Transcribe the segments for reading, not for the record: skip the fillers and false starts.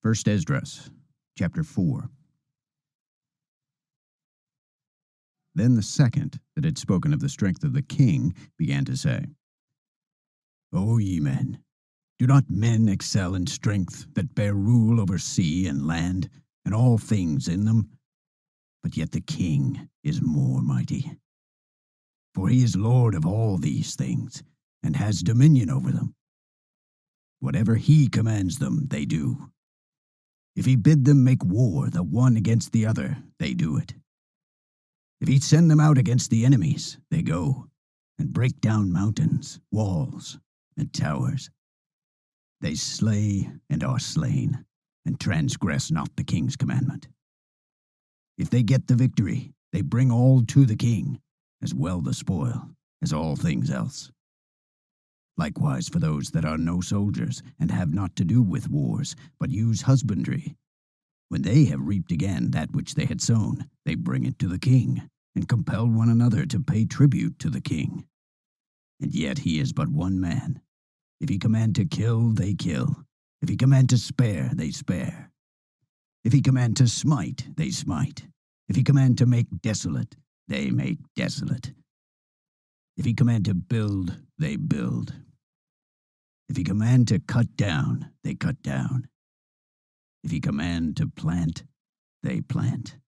1 Esdras, chapter 4. Then the second that had spoken of the strength of the king began to say, O ye men, do not men excel in strength that bear rule over sea and land, and all things in them? But yet the king is more mighty. For he is Lord of all these things, and has dominion over them. Whatever he commands them, they do. If he bid them make war the one against the other, they do it. If he send them out against the enemies, they go, and break down mountains, walls, and towers. They slay and are slain, and transgress not the king's commandment. If they get the victory, they bring all to the king, as well the spoil as all things else. Likewise for those that are no soldiers, and have not to do with wars, but use husbandry. When they have reaped again that which they had sown, they bring it to the king, and compel one another to pay tribute to the king. And yet he is but one man. If he command to kill, they kill. If he command to spare, they spare. If he command to smite, they smite. If he command to make desolate, they make desolate. If he command to build, they build. If he command to cut down, they cut down. If he command to plant, they plant.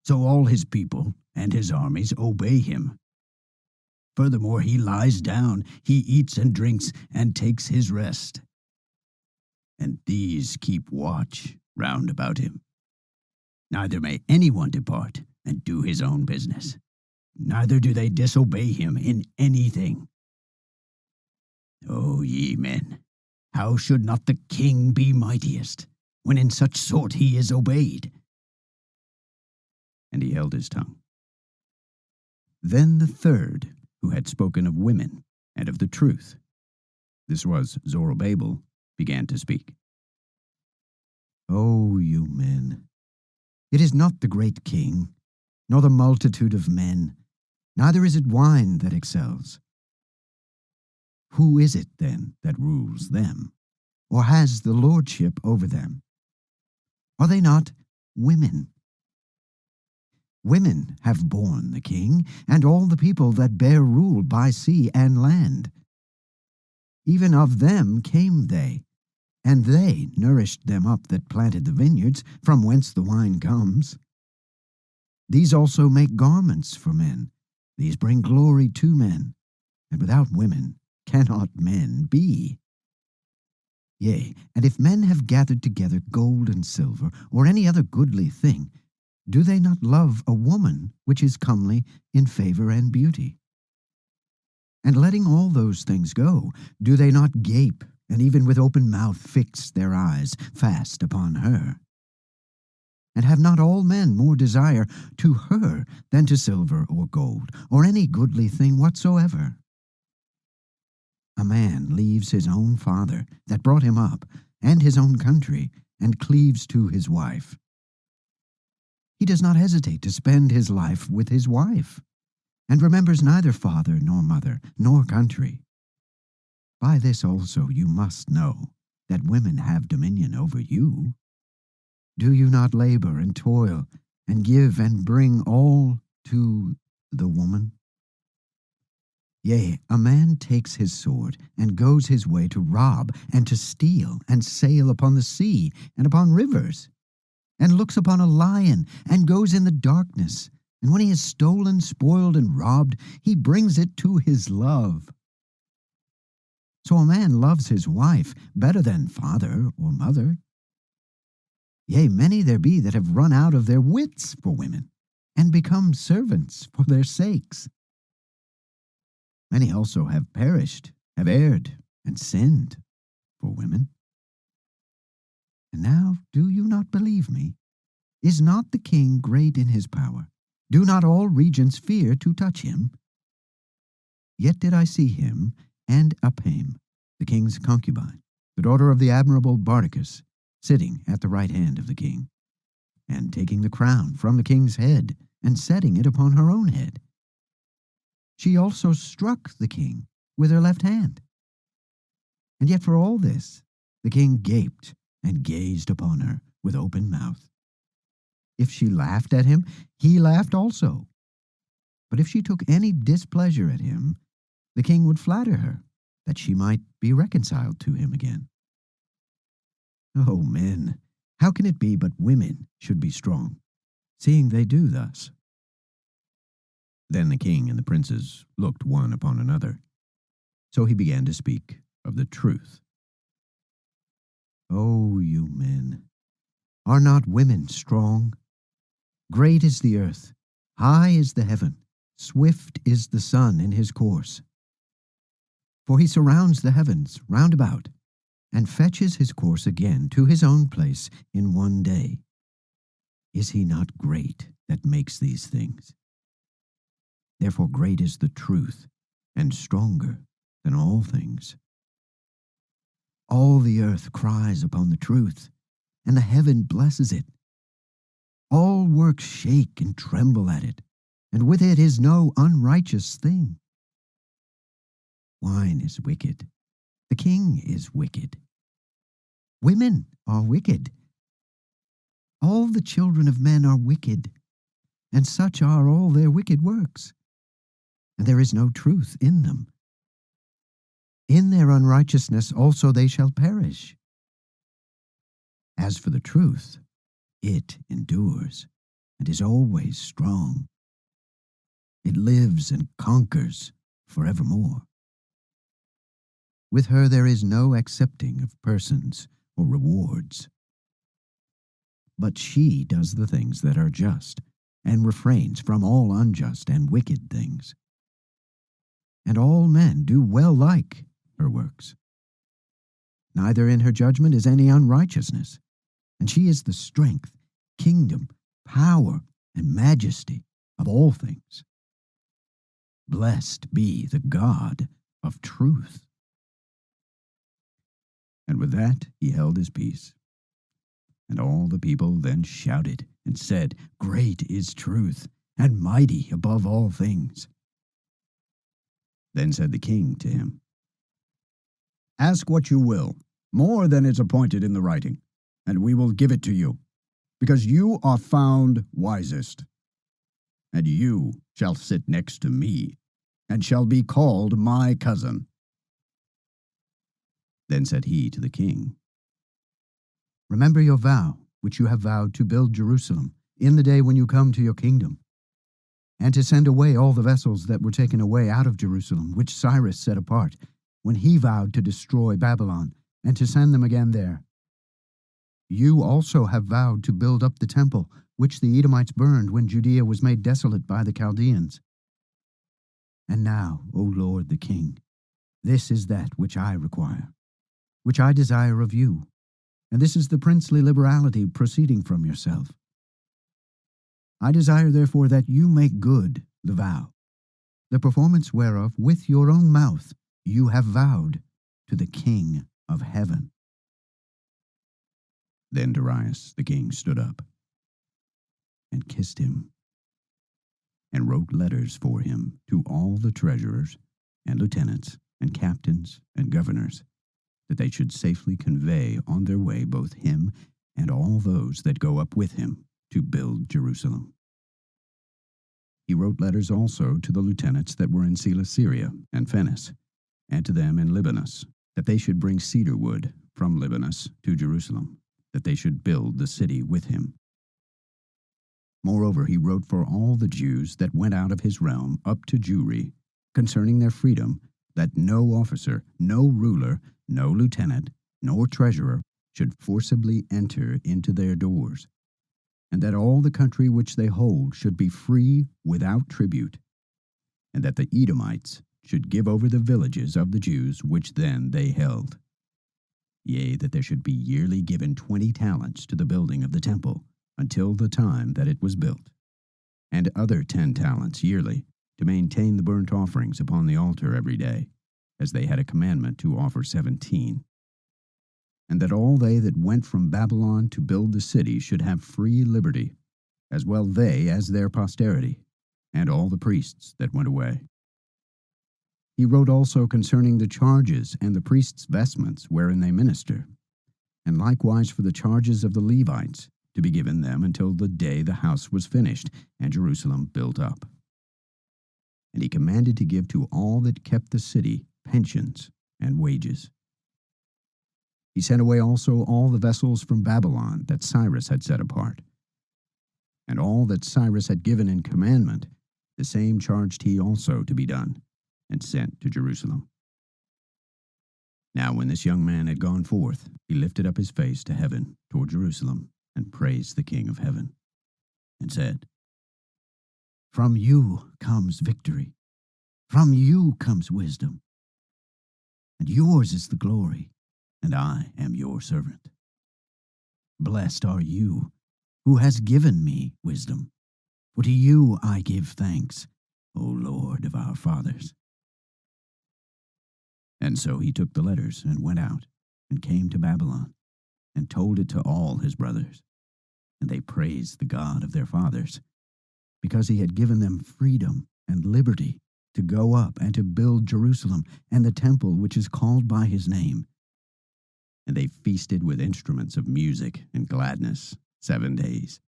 So all his people and his armies obey him. Furthermore, he lies down, he eats and drinks, and takes his rest. And these keep watch round about him. Neither may anyone depart and do his own business. Neither do they disobey him in anything. O ye men, how should not the king be mightiest, when in such sort he is obeyed? And he held his tongue. Then the third, who had spoken of women and of the truth, this was Zerubbabel, began to speak. O you men, it is not the great king, nor the multitude of men, neither is it wine that excels. Who is it, then, that rules them, or has the lordship over them? Are they not women? Women have borne the king, and all the people that bear rule by sea and land. Even of them came they, and they nourished them up that planted the vineyards, from whence the wine comes. These also make garments for men. These bring glory to men, and without women cannot men be. Yea, and if men have gathered together gold and silver, or any other goodly thing, do they not love a woman which is comely in favor and beauty? And letting all those things go, do they not gape, and even with open mouth fix their eyes fast upon her? And have not all men more desire to her than to silver or gold, or any goodly thing whatsoever? A man leaves his own father that brought him up, and his own country, and cleaves to his wife. He does not hesitate to spend his life with his wife, and remembers neither father nor mother nor country. By this also you must know that women have dominion over you. Do you not labor and toil, and give and bring all to the woman? Yea, a man takes his sword, and goes his way to rob, and to steal, and sail upon the sea, and upon rivers, and looks upon a lion, and goes in the darkness, and when he has stolen, spoiled, and robbed, he brings it to his love. So a man loves his wife better than father or mother. Yea, many there be that have run out of their wits for women, and become servants for their sakes. Many also have perished, have erred, and sinned for women. And now do you not believe me? Is not the king great in his power? Do not all regions fear to touch him? Yet did I see him, and Apame, the king's concubine, the daughter of the admirable Bardachus, sitting at the right hand of the king, and taking the crown from the king's head, and setting it upon her own head. She also struck the king with her left hand. And yet for all this the king gaped and gazed upon her with open mouth. If she laughed at him, he laughed also. But if she took any displeasure at him, the king would flatter her, that she might be reconciled to him again. O men, how can it be but women should be strong, seeing they do thus? Then the king and the princes looked one upon another. So he began to speak of the truth. O you men, are not women strong? Great is the earth, high is the heaven, swift is the sun in his course. For he surrounds the heavens round about, and fetches his course again to his own place in one day. Is he not great that makes these things? Therefore great is the truth, and stronger than all things. All the earth cries upon the truth, and the heaven blesses it. All works shake and tremble at it, and with it is no unrighteous thing. Wine is wicked, the king is wicked. Women are wicked. All the children of men are wicked, and such are all their wicked works. And there is no truth in them. In their unrighteousness also they shall perish. As for the truth, it endures, and is always strong. It lives and conquers forevermore. With her there is no accepting of persons or rewards. But she does the things that are just, and refrains from all unjust and wicked things. And all men do well like her works. Neither in her judgment is any unrighteousness, and she is the strength, kingdom, power, and majesty of all things. Blessed be the God of truth. And with that he held his peace. And all the people then shouted and said, Great is truth, and mighty above all things. Then said the king to him, Ask what you will, more than is appointed in the writing, and we will give it to you, because you are found wisest. And you shall sit next to me, and shall be called my cousin. Then said he to the king, Remember your vow, which you have vowed to build Jerusalem, in the day when you come to your kingdom, and to send away all the vessels that were taken away out of Jerusalem, which Cyrus set apart, when he vowed to destroy Babylon, and to send them again there. You also have vowed to build up the temple, which the Edomites burned when Judea was made desolate by the Chaldeans. And now, O Lord the King, this is that which I require, which I desire of you, and this is the princely liberality proceeding from yourself. I desire therefore that you make good the vow, the performance whereof with your own mouth you have vowed to the King of heaven. Then Darius the king stood up and kissed him, and wrote letters for him to all the treasurers and lieutenants and captains and governors, that they should safely convey on their way both him and all those that go up with him to build Jerusalem. He wrote letters also to the lieutenants that were in Celesyria and Phoenice, and to them in Libanus, that they should bring cedar wood from Libanus to Jerusalem, that they should build the city with him. Moreover, he wrote for all the Jews that went out of his realm up to Jewry, concerning their freedom, that no officer, no ruler, no lieutenant, nor treasurer should forcibly enter into their doors, and that all the country which they hold should be free without tribute, and that the Edomites should give over the villages of the Jews which then they held. Yea, that there should be yearly given 20 talents to the building of the temple, until the time that it was built, and other 10 talents yearly, to maintain the burnt offerings upon the altar every day, as they had a commandment to offer 17. And that all they that went from Babylon to build the city should have free liberty, as well they as their posterity, and all the priests that went away. He wrote also concerning the charges and the priests' vestments wherein they minister, and likewise for the charges of the Levites, to be given them until the day the house was finished, and Jerusalem built up. And he commanded to give to all that kept the city pensions and wages. He sent away also all the vessels from Babylon that Cyrus had set apart. And all that Cyrus had given in commandment, the same charged he also to be done, and sent to Jerusalem. Now when this young man had gone forth, he lifted up his face to heaven toward Jerusalem, and praised the King of heaven, and said, From you comes victory, from you comes wisdom, and yours is the glory, and I am your servant. Blessed are you, who has given me wisdom, for to you I give thanks, O Lord of our fathers. And so he took the letters and went out, and came to Babylon, and told it to all his brothers. And they praised the God of their fathers, because he had given them freedom and liberty to go up and to build Jerusalem and the temple which is called by his name. And they feasted with instruments of music and gladness 7 days.